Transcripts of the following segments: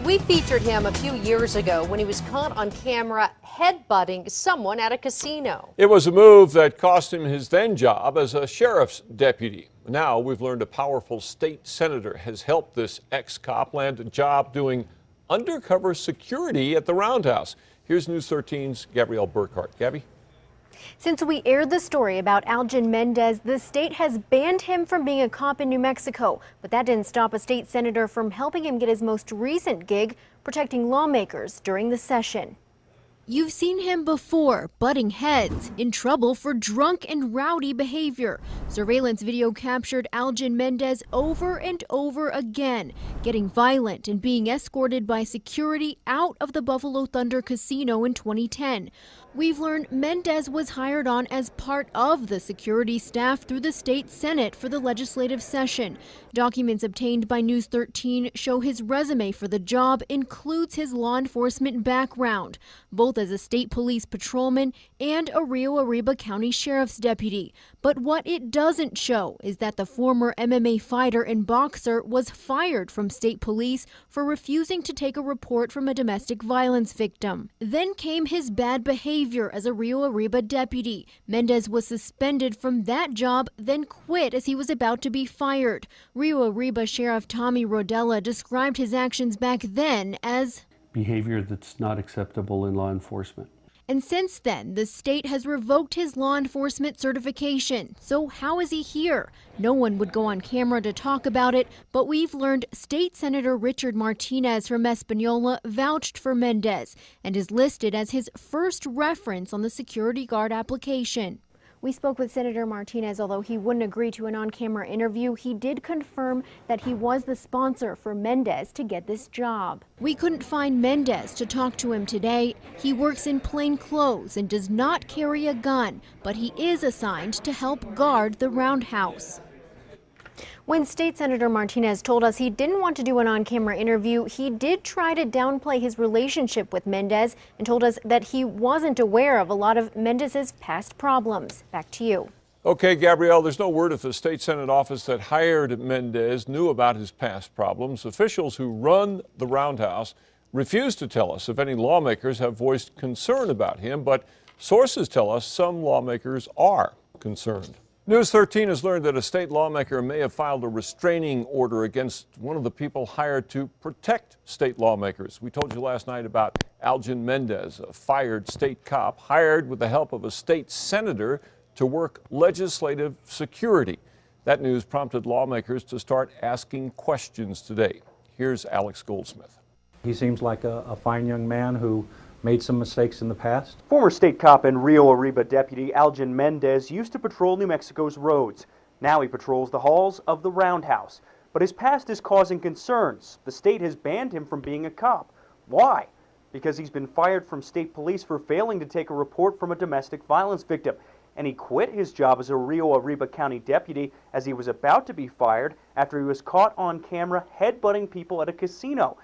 We featured him a few years ago when he was caught on camera headbutting someone at a casino. It was a move that cost him his then job as a sheriff's deputy. Now we've learned a powerful state senator has helped this ex-cop land a job doing undercover security at the Roundhouse. Here's News 13's Gabrielle Burkhart. Gabby? Since we aired the story about Algin Mendez, the state has banned him from being a cop in New Mexico. But that didn't stop a state senator from helping him get his most recent gig, protecting lawmakers during the session. You've seen him before, butting heads, in trouble for drunk and rowdy behavior. Surveillance video captured Algin Mendez over and over again, getting violent and being escorted by security out of the Buffalo Thunder Casino in 2010. We've learned Mendez was hired on as part of the security staff through the state Senate for the legislative session. Documents obtained by News 13 show his resume for the job includes his law enforcement background, both as a state police patrolman and a Rio Arriba County Sheriff's deputy. But what it doesn't show is that the former MMA fighter and boxer was fired from state police for refusing to take a report from a domestic violence victim. Then came his bad behavior as a Rio Arriba deputy. Mendez was suspended from that job, then quit as he was about to be fired. Rio Arriba Sheriff Tommy Rodella described his actions back then as behavior that's not acceptable in law enforcement. And since then, the state has revoked his law enforcement certification. So how is he here? No one would go on camera to talk about it, but we've learned State Senator Richard Martinez from Espanola vouched for Mendez and is listed as his first reference on the security guard application. We spoke with Senator Martinez. Although he wouldn't agree to an on-camera interview, he did confirm that he was the sponsor for Mendez to get this job. We couldn't find Mendez to talk to him today. He works in plain clothes and does not carry a gun, but he is assigned to help guard the Roundhouse. When State Senator Martinez told us he didn't want to do an on-camera interview, he did try to downplay his relationship with Mendez and told us that he wasn't aware of a lot of Mendez's past problems. Back to you. Okay, Gabrielle, there's no word if the state Senate office that hired Mendez knew about his past problems. Officials who run the Roundhouse refuse to tell us if any lawmakers have voiced concern about him, but sources tell us some lawmakers are concerned. News 13 has learned that a state lawmaker may have filed a restraining order against one of the people hired to protect state lawmakers. We told you last night about Algin Mendez, a fired state cop hired with the help of a state senator to work legislative security. That news prompted lawmakers to start asking questions today. Here's Alex Goldsmith. He seems like a fine young man who made some mistakes in the past. Former state cop and Rio Arriba deputy Algin Mendez used to patrol New Mexico's roads. Now he patrols the halls of the Roundhouse. But his past is causing concerns. The state has banned him from being a cop. Why? Because he's been fired from state police for failing to take a report from a domestic violence victim. And he quit his job as a Rio Arriba County deputy as he was about to be fired after he was caught on camera headbutting people at a casino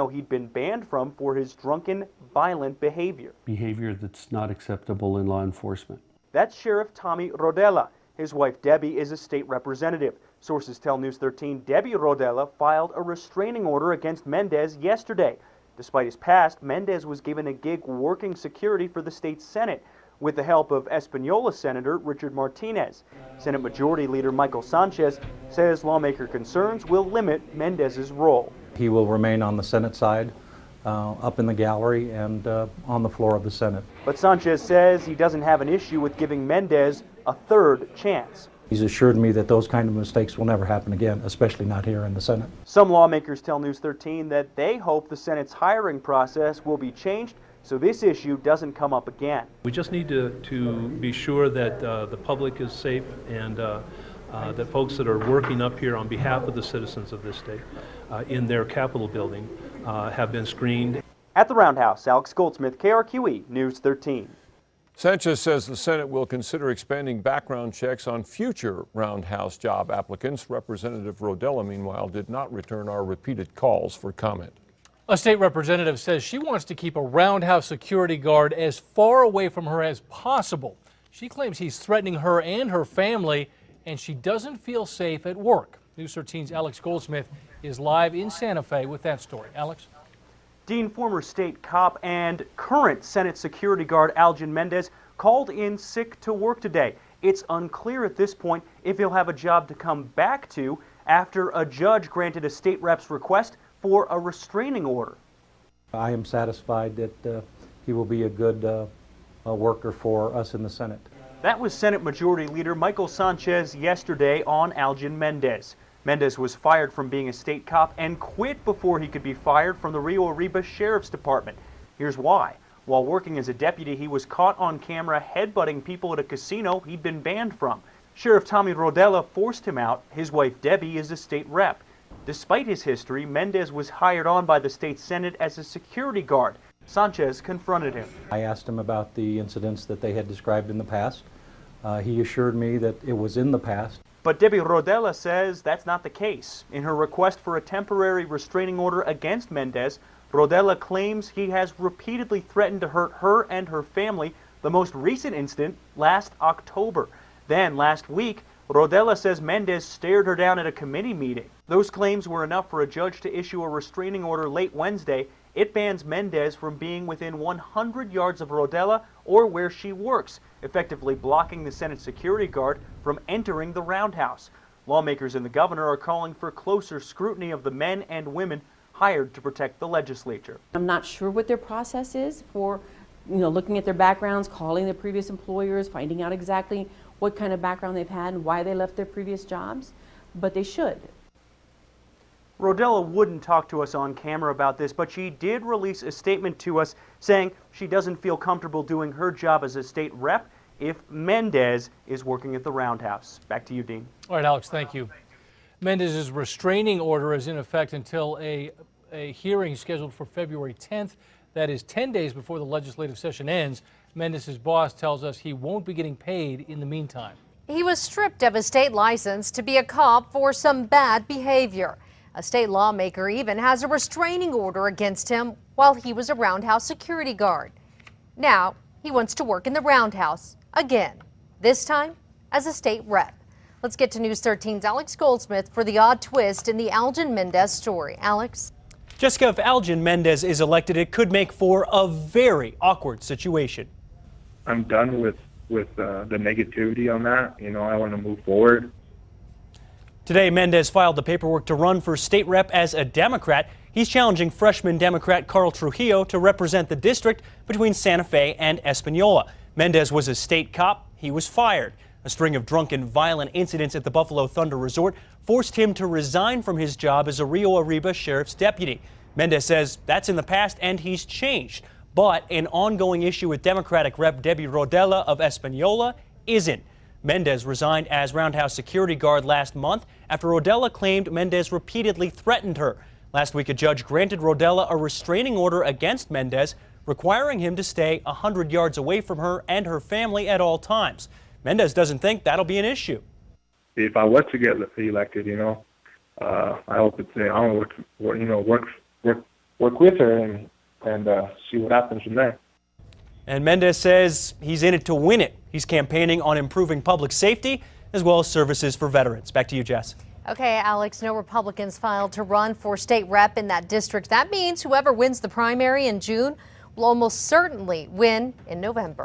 he'd been banned from for his drunken, violent behavior. Behavior that's not acceptable in law enforcement. That's Sheriff Tommy Rodella. His wife Debbie is a state representative. Sources tell News 13 Debbie Rodella filed a restraining order against Mendez yesterday. Despite his past, Mendez was given a gig working security for the state Senate with the help of Espanola Senator Richard Martinez. Senate Majority Leader Michael Sanchez says lawmaker concerns will limit Mendez's role. He will remain on the Senate side, up in the gallery and on the floor of the Senate. But Sanchez says he doesn't have an issue with giving Mendez a third chance. He's assured me that those kind of mistakes will never happen again, especially not here in the Senate. Some lawmakers tell News 13 that they hope the Senate's hiring process will be changed so this issue doesn't come up again. We just need to be sure that the public is safe and that folks that are working up here on behalf of the citizens of this state in their Capitol building have been screened. At the Roundhouse, Alex Goldsmith, KRQE, News 13. Sanchez says the Senate will consider expanding background checks on future Roundhouse job applicants. Representative Rodella, meanwhile, did not return our repeated calls for comment. A state representative says she wants to keep a Roundhouse security guard as far away from her as possible. She claims he's threatening her and her family, and she doesn't feel safe at work. News 13's Alex Goldsmith is live in Santa Fe with that story. Alex? Dean, former state cop and current Senate security guard Algin Mendez called in sick to work today. It's unclear at this point if he'll have a job to come back to after a judge granted a state rep's request for a restraining order. I am satisfied that he will be a good worker for us in the Senate. That was Senate Majority Leader Michael Sanchez yesterday on Algin Mendez. Mendez was fired from being a state cop and quit before he could be fired from the Rio Arriba Sheriff's Department. Here's why. While working as a deputy, he was caught on camera headbutting people at a casino he'd been banned from. Sheriff Tommy Rodella forced him out. His wife Debbie is a state rep. Despite his history, Mendez was hired on by the state Senate as a security guard. Sanchez confronted him. I asked him about the incidents that they had described in the past. He assured me that it was in the past. But Debbie Rodella says that's not the case. In her request for a temporary restraining order against Mendez, Rodella claims he has repeatedly threatened to hurt her and her family, the most recent incident last October. Then last week, Rodella says Mendez stared her down at a committee meeting. Those claims were enough for a judge to issue a restraining order late Wednesday. It bans Mendez from being within 100 yards of Rodella or where she works, effectively blocking the Senate security guard from entering the Roundhouse. Lawmakers and the governor are calling for closer scrutiny of the men and women hired to protect the legislature. I'm not sure what their process is for, looking at their backgrounds, calling their previous employers, finding out exactly what kind of background they've had and why they left their previous jobs, but they should. Rodella wouldn't talk to us on camera about this, but she did release a statement to us saying she doesn't feel comfortable doing her job as a state rep if Mendez is working at the Roundhouse. Back to you, Dean. All right, Alex, thank you. Mendez's restraining order is in effect until a hearing scheduled for February 10th. That is 10 days before the legislative session ends. Mendez's boss tells us he won't be getting paid in the meantime. He was stripped of his state license to be a cop for some bad behavior. A state lawmaker even has a restraining order against him while he was a Roundhouse security guard. Now he wants to work in the Roundhouse again, this time as a state rep. Let's get to News 13's Alex Goldsmith for the odd twist in the Algin Mendez story. Alex? Jessica, if Algin Mendez is elected, it could make for a very awkward situation. I'm done with the negativity on that. I want to move forward. Today, Mendez filed the paperwork to run for state rep as a Democrat. He's challenging freshman Democrat Carl Trujillo to represent the district between Santa Fe and Espanola. Mendez was a state cop. He was fired. A string of drunken, violent incidents at the Buffalo Thunder Resort forced him to resign from his job as a Rio Arriba sheriff's deputy. Mendez says that's in the past and he's changed. But an ongoing issue with Democratic Rep Debbie Rodella of Espanola isn't. Mendez resigned as Roundhouse security guard last month after Rodella claimed Mendez repeatedly threatened her. Last week, a judge granted Rodella a restraining order against Mendez, requiring him to stay 100 yards away from her and her family at all times. Mendez doesn't think that'll be an issue. If I was to get elected, I hope it's I want to work with her and see what happens from there. And Mendez says he's in it to win it. He's campaigning on improving public safety as well as services for veterans. Back to you, Jess. Okay, Alex, no Republicans filed to run for state rep in that district. That means whoever wins the primary in June will almost certainly win in November.